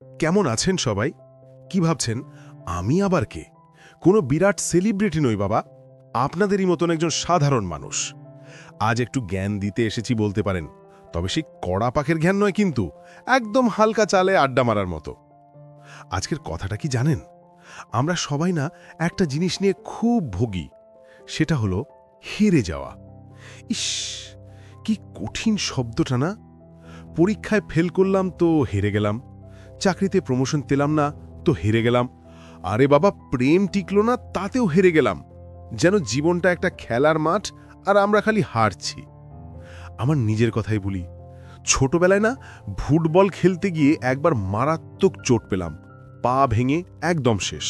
কেমন আছেন সবাই? কি ভাবছেন আমি আবার কে? কোনো বিরাট সেলিব্রিটি নই বাবা, আপনাদেরই মতন একজন সাধারণ মানুষ। আজ একটু জ্ঞান দিতে এসেছি বলতে পারেন, তবে সেই কড়া পাখের জ্ঞান নয়, কিন্তু একদম হালকা চালে আড্ডা মারার মতো। আজকের কথাটা কি জানেন? আমরা সবাই না একটা জিনিস নিয়ে খুব ভোগী, সেটা হলো হেরে যাওয়া। ইস, কি কঠিন শব্দটা না! পরীক্ষায় ফেল করলাম তো হেরে গেলাম, চাকরিতে প্রমোশন পেলাম না তো হেরে গেলাম, আরে বাবা প্রেম টিকলো না তাতেও হেরে গেলাম। যেন জীবনটা একটা খেলার মাঠ আর আমরা খালি হারছি। আমার নিজের কথাই বলি, ছোটবেলায় না ফুটবল খেলতে গিয়ে একবার মারাত্মক চোট পেলাম, পা ভেঙে একদম শেষ।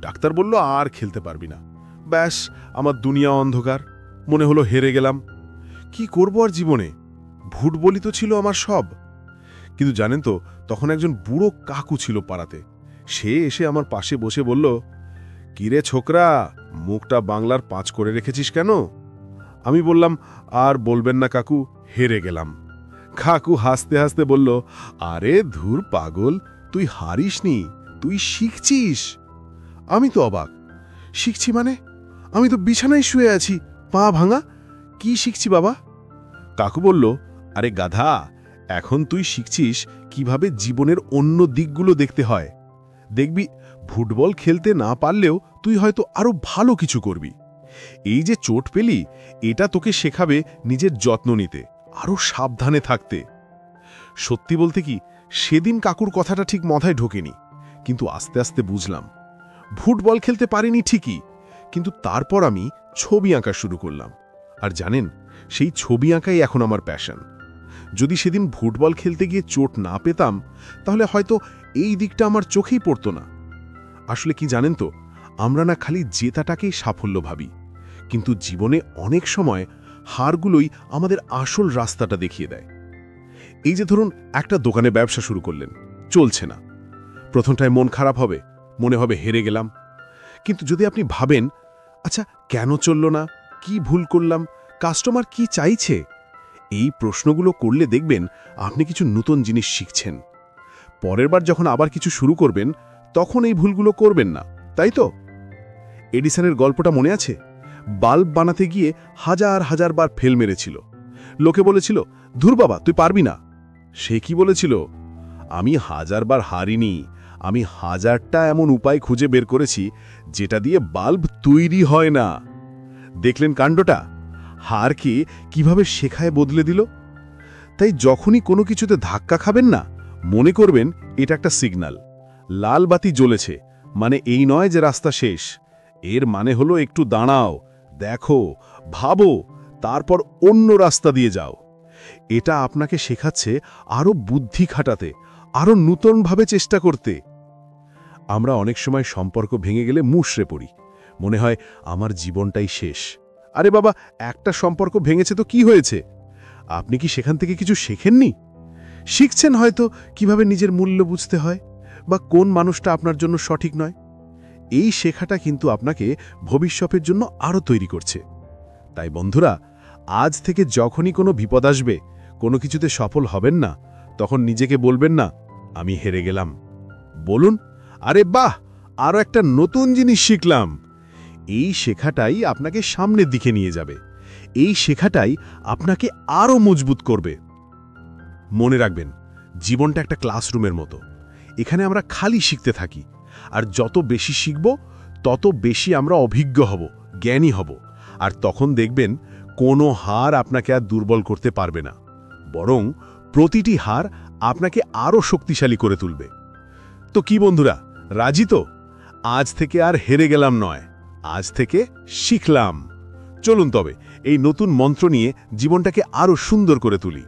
ডাক্তার বলল আর খেলতে পারবি না। ব্যাস, আমার দুনিয়া অন্ধকার, মনে হলো হেরে গেলাম। কি করব আর জীবনে? ফুটবলই তো ছিল আমার সব। কিন্তু জানেন তো, তখন একজন বুড়ো কাকু ছিল পাড়াতে। সে এসে আমার পাশে বসে বলল, কিরে ছোকরা, মুখটা বাংলার ৫ করে রেখেছিস কেন? আমি বললাম, আর বলবেন না কাকু, হেরে গেলাম। কাকু হাসতে হাসতে বলল, আরে ধুর পাগল, তুই হারিসনি, তুই শিখছিস। আমি তো অবাক, শিখছি মানে? আমি তো বিছানায় শুয়ে আছি, পা ভাঙা, কি শিখছি বাবা? কাকু বলল, আরে গাধা, এখন তুই শিখছিস কিভাবে জীবনের অন্য দিকগুলো দেখতে হয়। দেখবি, ফুটবল খেলতে না পারলেও তুই হয়তো আরো ভালো কিছু করবি। এই যে চোট পেলি, এটা তোকে শেখাবে নিজের যত্ন নিতে, আরো সাবধানে থাকতে। সত্যি বলতে কি, সেদিন কাকুর কথাটা ঠিক মাথায় ঢোকেনি, কিন্তু আস্তে আস্তে বুঝলাম। ফুটবল খেলতে পারিনি ঠিকই, কিন্তু তারপর আমি ছবি আঁকা শুরু করলাম। আর জানেন, সেই ছবি আঁকাই এখন আমার প্যাশন। যদি সেদিন ফুটবল খেলতে গিয়ে চোট না পেতাম, তাহলে হয়তো এই দিকটা আমার চোখেই পড়তো না। আসলে কি জানেন তো, আমরা না খালি জেতাটাকেই সাফল্য ভাবি, কিন্তু জীবনে অনেক সময় হারগুলোই আমাদের আসল রাস্তাটা দেখিয়ে দেয়। এই যে ধরুন, একটা দোকানে ব্যবসা শুরু করলেন, চলছে না। প্রথমটায় মন খারাপ হবে, মনে হবে হেরে গেলাম। কিন্তু যদি আপনি ভাবেন, আচ্ছা কেন চলল না, কি ভুল করলাম, কাস্টমার কি চাইছে, এই প্রশ্নগুলো করলে দেখবেন আপনি কিছু নতুন জিনিস শিখছেন। পরের বার যখন আবার কিছু শুরু করবেন, তখন এই ভুলগুলো করবেন না, তাই তো? এডিসনের গল্পটা মনে আছে? বাল্ব বানাতে গিয়ে হাজার হাজার বার ফেল মেরেছিল। লোকে বলেছিল, ধুর বাবা তুই পারবি না। সে কি বলেছিল? আমি হাজারবার হারিনি, আমি হাজারটা এমন উপায় খুঁজে বের করেছি যেটা দিয়ে বাল্ব তৈরি হয় না। দেখলেন কাণ্ডটা? হারকে কিভাবে শেখায় বদলে দিল। তাই যখনই কোনো কিছুতে ধাক্কা খাবেন না, মনে করবেন এটা একটা সিগন্যাল। লাল বাতি জ্বলেছে, মানে এই নয় যে রাস্তা শেষ। এর মানে হলো একটু দাঁড়াও, দেখো, ভাবো, তারপর অন্য রাস্তা দিয়ে যাও। এটা আপনাকে শেখাচ্ছে আরও বুদ্ধি খাটাতে, আরও নূতনভাবে চেষ্টা করতে। আমরা অনেক সময় সম্পর্ক ভেঙে গেলে মুষড়ে পড়ি, মনে হয় আমার জীবনটাই শেষ। আরে বাবা, একটা সম্পর্ক ভেঙেছে তো কি হয়েছে? আপনি কি সেখান থেকে কিছু শেখেননি? শিখছেন হয়তো কিভাবে নিজের মূল্য বুঝতে হয়, বা কোন মানুষটা আপনার জন্য সঠিক নয়। এই শেখাটা কিন্তু আপনাকে ভবিষ্যতের জন্য আরও তৈরি করছে। তাই বন্ধুরা, আজ থেকে যখনই কোনো বিপদ আসবে, কোনো কিছুতে সফল হবেন না, তখন নিজেকে বলবেন না আমি হেরে গেলাম। বলুন, আরে বাহ, আরও একটা নতুন জিনিস শিখলাম। এই শেখাটাই আপনাকে সামনের দিকে নিয়ে যাবে। এই শেখাটাই আপনাকে আরও মজবুত করবে। মনে রাখবেন, জীবনটা একটা ক্লাসরুমের মতো। এখানে আমরা খালি শিখতে থাকি, আর যত বেশি শিখব, তত বেশি আমরা অভিজ্ঞ হব, জ্ঞানী হব। আর তখন দেখবেন কোনো হার আপনাকে আর দুর্বল করতে পারবে না, বরং প্রতিটি হার আপনাকে আরও শক্তিশালী করে তুলবে। তো কি বন্ধুরা, রাজি তো? আজ থেকে আর হেরে গেলাম নয়, আজ থেকে শিখলাম। চলুন তবে এই নতুন মন্ত্র নিয়ে জীবনটাকে আরও সুন্দর করে তুলি।